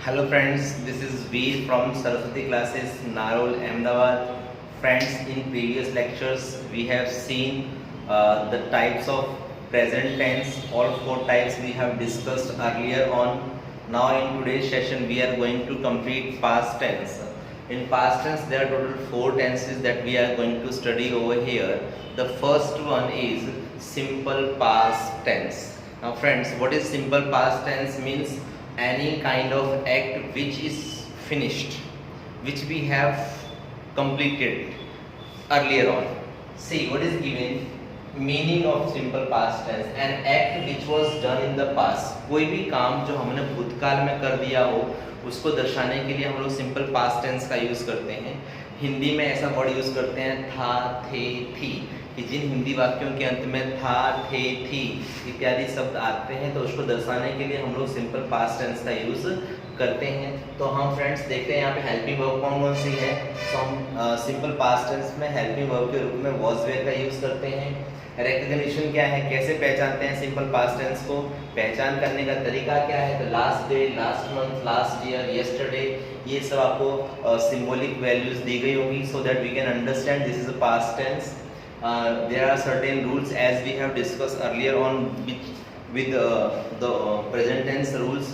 Hello friends, this is Veer from Saraswati classes, Narol, Ahmedabad. Friends, in previous lectures we have seen the types of present tense. All four types we have discussed earlier on. Now in today's session we are going to complete past tense. In past tense there are total four tenses that we are going to study over here. The first one is simple past tense. Now friends, what is simple past tense means? Any kind of act which is finished, which we have completed earlier on. See what is given meaning of simple past tense, an act which was done in the past. कोई भी काम जो हमने भूतकाल में कर दिया हो उसको दर्शाने के लिए हम लोग सिंपल पास्ट टेंस का यूज करते हैं। हिंदी में ऐसा वर्ड यूज करते हैं था, थे, थी, कि जिन हिंदी वाक्यों के अंत में था, थे, थी इत्यादि शब्द आते हैं तो उसको दर्शाने के लिए हम लोग सिंपल पास्ट टेंस का यूज करते हैं। तो हम फ्रेंड्स देखते हैं यहाँ पे हेल्पिंग वर्ब कौन कौन सी है। तो हम सिंपल पास्ट टेंस में हेल्पिंग वर्ब के रूप में वॉज वेयर का यूज करते हैं। रिकग्निशन क्या है, कैसे पहचानते हैं सिंपल पास्ट टेंस को, पहचान करने का तरीका क्या है, तो last day, last month, last year, yesterday, ये सब आपको सिंबॉलिक वैल्यूज दी गई होगी so that we can understand this is a past tense. There are certain rules as we have discussed earlier on with the present tense rules,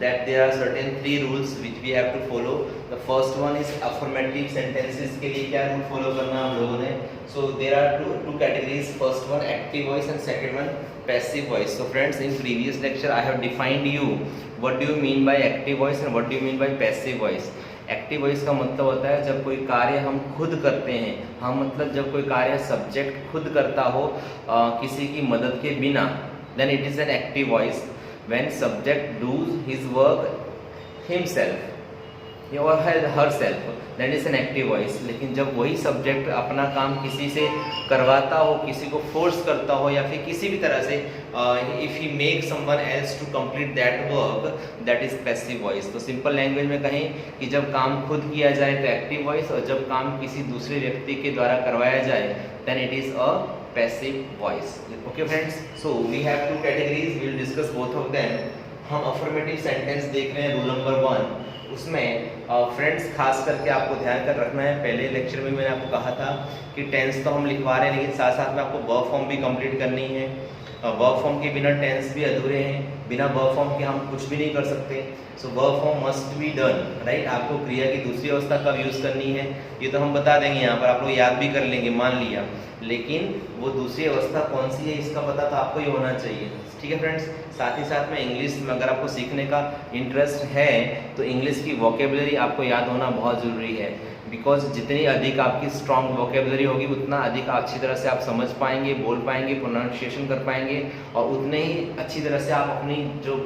that there are certain three rules which we have to follow. The first one is affirmative sentences के लिए क्या rule follow करना हम लोगों ने. So there are two categories. First one active voice and second one passive voice. So friends, in previous lecture I have defined you what do you mean by active voice and what do you mean by passive voice. Active voice का मतलब होता है जब कोई कार्य हम खुद करते हैं, हम मतलब जब कोई कार्य सब्जेक्ट खुद करता हो किसी की मदद के बिना, then it is an active voice. When subject does his work himself और herself, that is an active voice. लेकिन जब वही सब्जेक्ट अपना काम किसी से करवाता हो, किसी को फोर्स करता हो या फिर किसी भी तरह से if he make someone else to complete that work, that is passive voice. तो सिंपल लैंग्वेज में कहें कि जब काम खुद किया जाए तो एक्टिव वॉइस, और जब काम किसी दूसरे व्यक्ति के द्वारा करवाया जाए then it is a passive voice. Okay friends, so we have two categories, we will discuss both of them. हम अफर्मेटिव सेंटेंस देख रहे हैं, रूल नंबर 1. उसमें फ्रेंड्स खास करके आपको ध्यान कर रखना है, पहले लेक्चर में मैंने आपको कहा था कि टेंस तो हम लिखवा रहे हैं लेकिन साथ साथ में आपको वर्ब फॉर्म भी कंप्लीट करनी है. वर्ब फॉर्म के बिना टेंस भी अधूरे हैं, बिना वर्ब फॉर्म के हम कुछ भी नहीं कर सकते. So verb form must be done, right. आपको क्रिया की दूसरी अवस्था कब यूज़ करनी है ये तो हम बता देंगे, यहाँ पर आप लोग याद भी कर लेंगे मान लिया, लेकिन वो दूसरी अवस्था कौन सी है इसका पता तो आपको ही होना चाहिए. ठीक है फ्रेंड्स. साथ ही साथ में इंग्लिश में अगर आपको सीखने का इंटरेस्ट है तो इंग्लिश की वोकेबलरी आपको याद होना बहुत ज़रूरी है, बिकॉज जितनी अधिक आपकी स्ट्रॉन्ग वोकेबलरी होगी उतना अधिक अच्छी तरह से आप समझ पाएंगे, बोल पाएंगे, प्रोनाउंसिएशन कर पाएंगे, और उतने ही अच्छी तरह से आप अपनी जो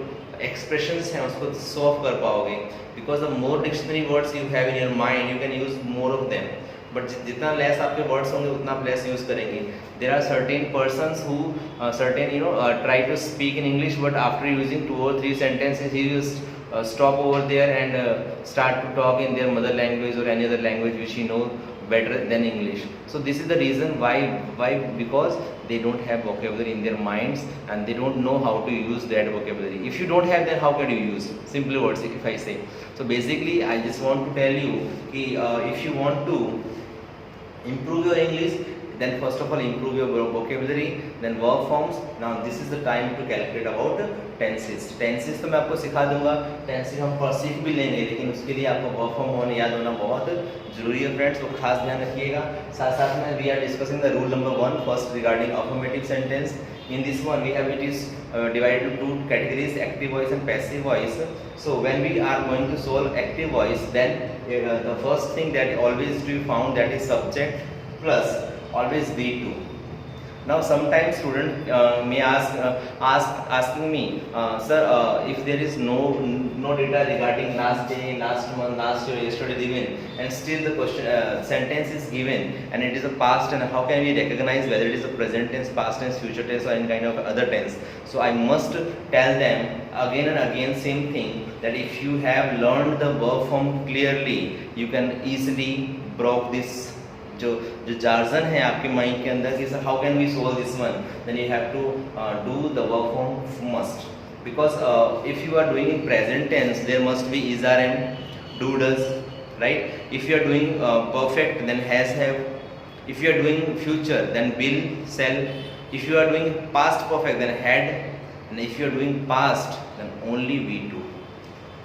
एक्सप्रेशंस हैं उसको शो ऑफ कर पाओगे. Because the more dictionary words you have in your mind you can use more of them, but जितना लेस आपके वर्ड्स होंगे उतना आप लेस यूज करेंगे. There are certain persons who certain try to speak in English, but after using 2 or 3 sentences he will stop over there and start to talk in their mother language or any other language which he know better than English. So this is the reason why because they don't have vocabulary in their minds and they don't know how to use that vocabulary. If you don't have, then how can you use? Simple words if I say. So basically I just want to tell you कि if you want to improve your English, then first of all improve your vocabulary, then verb forms. Now this is the time to calculate about tenses. Tenses तो मैं आपको सिखा दूंगा, tenses हम सीख भी लेंगे, लेकिन उसके लिए आपको verb form होने याद होना बहुत जरूरी है फ्रेंड्स, तो खास ध्यान रखिएगा. साथ साथ में we are discussing the rule number 1 first regarding affirmative sentence. In this one we have it is divided into 2 categories, active voice and passive voice. So when we are going to solve active voice, then the first thing that always to be found, that is subject plus always V2. Now sometimes student may asking me, sir, if there is no data regarding last day, last month, last year, yesterday given, and still the question sentence is given and it is a past, and how can we recognize whether it is a present tense, past tense, future tense or any kind of other tense? So I must tell them again and again same thing, that if you have learned the verb form clearly, you can easily broke this जो jargon है आपके mind के अंदर कि sir how can we solve this one, then you have to do the work form must. because if you are doing in present tense, there must be is, are, am, do, does, right? If you are doing perfect, then has, have. If you are doing future, then will, shall. If you are doing past perfect, then had. And if you are doing past, then only we do.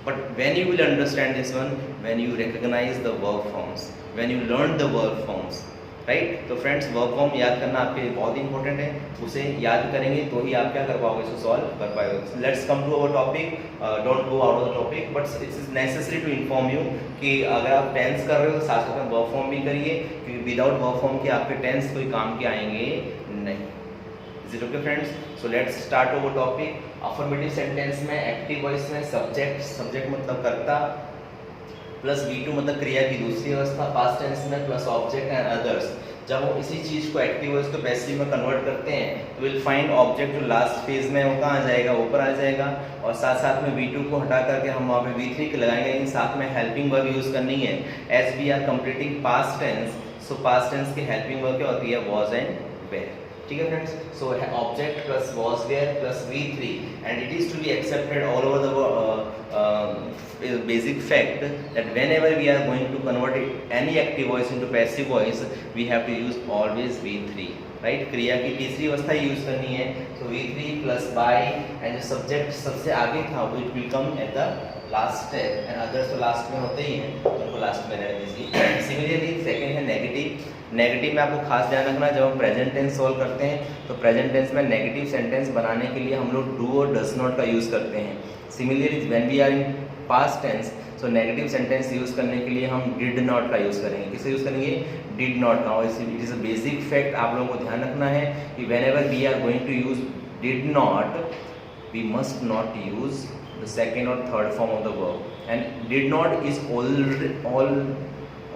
But when you will understand this one, when you recognize the verb forms, when you learn the verb forms, right? तो friends, verb form याद करना आपके लिए बहुत important है. उसे याद करेंगे तो ही आप क्या कर पाओगे, इसको सॉल्व कर पाओगे. Let's come to our topic. Don't go out of the topic, but it is necessary to inform you कि अगर आप टेंस कर रहे हो तो साथ साथ में वर्ब फॉर्म भी करिए, क्योंकि विदाउट वर्ब फॉर्म के आपके टेंस कोई काम के आएंगे नहीं. Is it okay friends? So let's start our topic. Affirmative sentence में एक्टिव वॉइस में सब्जेक्ट, सब्जेक्ट मतलब कर्ता, प्लस V2 मतलब क्रिया की दूसरी अवस्था, पास्ट टेंस में प्लस ऑब्जेक्ट एंड अदर्स. जब वो इसी चीज़ को एक्टिव वॉइस को पैसिव में कन्वर्ट करते हैं तो विल फाइंड ऑब्जेक्ट जो लास्ट फेज में वो कहाँ आ जाएगा, ऊपर आ जाएगा. और साथ साथ में V2 को हटा करके हम वहाँ पे V3 के लगाएंगे, लेकिन साथ में हेल्पिंग वर्ब यूज़ करनी है. As we are completing past tense, so past tense की हेल्पिंग वर्ब क्या होती है, वॉज एंड वेयर. ठीक है friends? So object plus was were plus V3, and it is to be accepted all over the basic fact that whenever we are going to convert any active voice into passive voice, we have to use always V3, right? क्रिया की तीसरी अवस्था use करनी है, so V3 plus by, and जो subject सबसे आगे था वो it will come at the last step, and others तो लास्ट में होते ही हैं, तो उनको लास्ट में रहने दीजिए. सिमिलरली सेकंड है नेगेटिव. नेगेटिव में आपको खास ध्यान रखना, जब हम प्रेजेंट टेंस सॉल्व करते हैं तो प्रेजेंट टेंस में नेगेटिव सेंटेंस बनाने के लिए हम लोग डू और डज नॉट का यूज़ करते हैं. Similarly when we are in past tense, so negative sentence use करने के लिए हम डिड नॉट का यूज़ करेंगे. किसे यूज़ करेंगे, डिड नॉट का. और it is a basic fact, आप लोगों को ध्यान रखना है कि whenever we are going to use did not, we must not use the second और third form of the verb. And did not is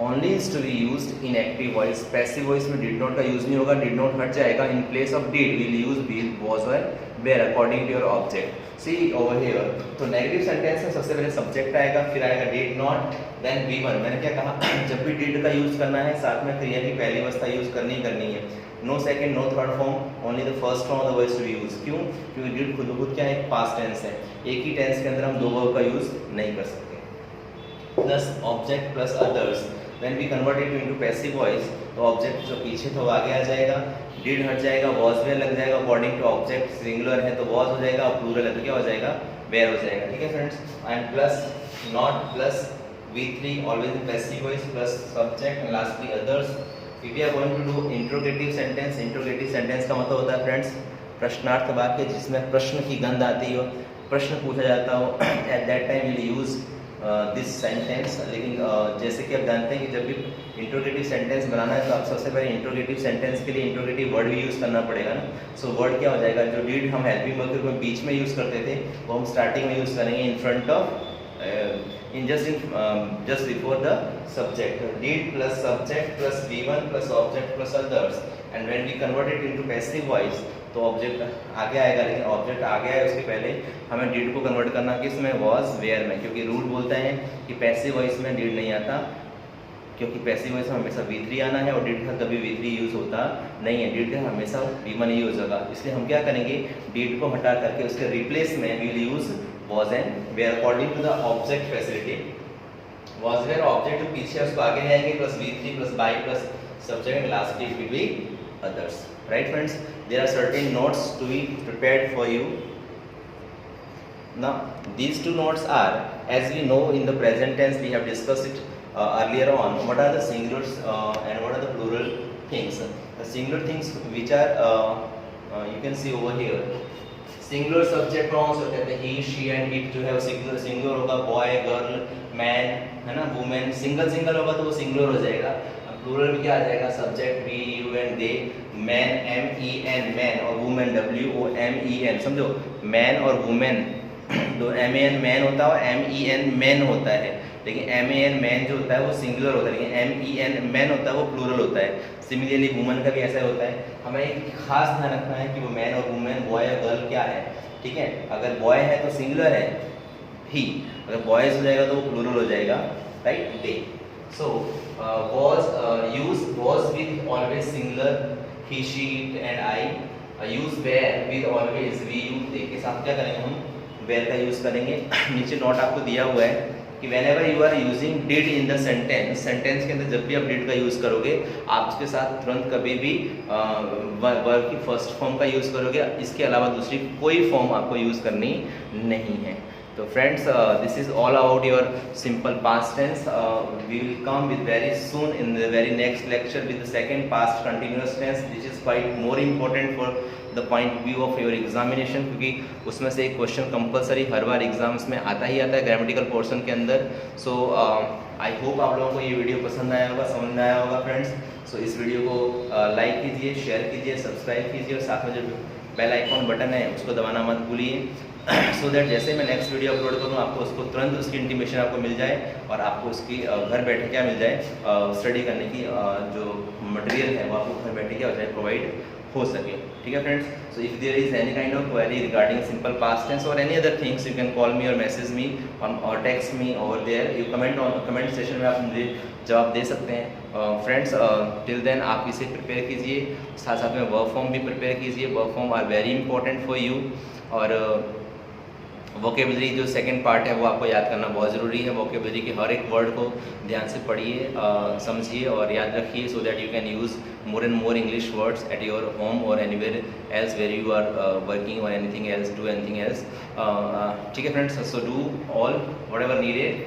only is to be used in active voice. Passive voice में did not का use नहीं होगा, did not हट जाएगा. In place of did we'll use will, was or were according to your object. See over here, तो negative sentence में सबसे पहले सब्जेक्ट आएगा, फिर आएगा did not, then V1. मैंने क्या कहा, जब भी did का यूज़ करना है साथ में क्रिया की पहली अवस्था यूज़ करनी है. No second, no third form, only the first form of the verb to be use. क्यों? क्योंकि did खुद खुद क्या है, पास्ट टेंस है. एक ही टेंस के अंदर हम दो वर्ब का यूज़ नहीं कर सकते. Plus object plus others. When we convert it into passive voice, तो ऑब्जेक्ट जो पीछे था वो आगे आ जाएगा, डिड हट जाएगा, वॉज वेयर लग जाएगा. अकॉर्डिंग टू ऑब्जेक्ट सिंगुलर है तो वॉज हो जाएगा, और प्लूरल है तो क्या हो जाएगा, वेयर हो जाएगा. ठीक है friends? And plus not plus V3 always in passive voice plus subject and lastly others. If we are going to do interrogative sentence, interrogative sentence का मतलब होता है फ्रेंड्स प्रश्नार्थ वाक्य, जिसमें प्रश्न की गंध आती हो, प्रश्न पूछा जाता हो. At that time will use this sentence. लेकिन जैसे कि आप जानते हैं कि जब भी इंट्रोगेटिव सेंटेंस बनाना है तो आप सबसे पहले इंट्रोगेटिव सेंटेंस के लिए इंट्रोगेटिव वर्ड भी यूज़ करना पड़ेगा ना. सो वर्ड क्या हो जाएगा, जो डिड हम हेल्पिंग वर्ब के बीच में यूज़ करते थे वो हम स्टार्टिंग में यूज़ करेंगे in front of, in just before the subject. Did plus subject plus V1 plus object plus others. And when we convert it into passive voice तो ऑब्जेक्ट आगे आएगा, लेकिन ऑब्जेक्ट आगे आए उसके पहले हमें डिड को कन्वर्ट करना किस में, वॉज वेयर में. क्योंकि रूल बोलता है कि पैसिव वॉइस में डिड नहीं आता, क्योंकि पैसिव वॉइस में हमेशा V3 आना है, और डिड का कभी V3 यूज़ होता नहीं है. डिड का हमेशा V1 ही यूज़ होगा. इसलिए हम क्या करेंगे, डिड को हटा करके उसके रिप्लेस में we will use was and were according to the object facility. Was were object जो पीछे उसको आगे ले आएंगे, plus V3 plus by plus subject and lastly it will be others. Right friends, there are certain notes to be prepared for you. Now these two notes are, as we know in the present tense, we have discussed it earlier on, what are the singulars and what are the plural things. The singular things which are you can see over here, singular subject pronouns होते हैं he, she and it. जो है वो singular होगा, boy, girl, man, है ना, woman. Single होगा तो वो singular हो जाएगा. प्लूरल में क्या आ जाएगा, subject we, you and they, man MEN man, और वुमेन WOMEN. समझो, मैन और वुमेन दो MAN मैन होता है और MEN मैन होता है. लेकिन MAN मैन जो होता है वो सिंगुलर होता है, लेकिन MEN मैन होता है वो प्लूरल होता है. सिमिलरली वुमन का भी ऐसा होता है. हमें एक खास ध्यान रखना है कि वो मैन और वुमेन, बॉय और गर्ल क्या है. ठीक है? अगर बॉय है तो सिंगुलर है ही, अगर बॉयज हो जाएगा तो वो प्लूरल हो जाएगा, right, they. So was used was with always singular, he, she, it and I. Use where with always we, you, they के साथ क्या करेंगे हम, वेयर का यूज़ करेंगे। नीचे नोट आपको दिया हुआ है कि whenever you are using did in the sentence, sentence के अंदर जब भी आप डिड का यूज़ करोगे आप उसके साथ तुरंत कभी भी वर्ब की फर्स्ट फॉर्म का यूज़ करोगे, इसके अलावा दूसरी कोई फॉर्म आपको यूज़ करनी नहीं है। तो friends, this is all about your simple past tense. We will come with very soon in the very next lecture with the second past continuous tense, this is quite more important for the point view of your examination, क्योंकि उसमें से एक question compulsory हर बार exams में आता ही आता है ग्रामेटिकल पोर्शन के अंदर। सो आई होप आप लोगों को ये वीडियो पसंद आया होगा, समझ में आया होगा फ्रेंड्स। सो इस वीडियो को लाइक कीजिए, शेयर कीजिए, सब्सक्राइब कीजिए और साथ में जो बेल आइकॉन बटन है उसको दबाना मत भूलिए, सो दैट जैसे मैं नेक्स्ट वीडियो अपलोड करूँ आपको उसको तुरंत उसकी इंटीमेशन आपको मिल जाए और आपको उसकी घर बैठे क्या मिल जाए, स्टडी करने की जो मटेरियल है वो आपको घर बैठे क्या हो जाए, प्रोवाइड हो सके। ठीक है friends, so if there is any kind of query regarding simple past tense और any other things you can call me और मैसेज मी और text me over there, you comment session में आप मुझे जवाब दे सकते हैं। फ्रेंड्स, टिल देन आप इसे प्रिपेयर कीजिए, साथ साथ में वर्ब फॉर्म भी प्रिपेयर कीजिए, verb form are very important for you. और वोकेबलरी जो सेकंड पार्ट है वो आपको याद करना बहुत ज़रूरी है। वोकेबलरी के हर एक वर्ड को ध्यान से पढ़िए, समझिए और याद रखिए, so that you can use more and more English words at your home or anywhere else where you are working or anything else, do anything else. ठीक है friends, so do all whatever needed.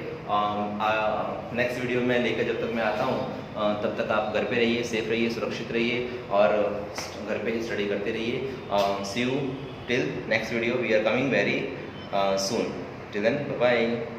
Next video में लेकर जब तक मैं आता हूँ तब तक आप घर पे रहिए, सेफ रहिए, सुरक्षित रहिए और घर पे ही स्टडी करते रहिए। See you till next video, we are coming very soon. Till then, bye bye.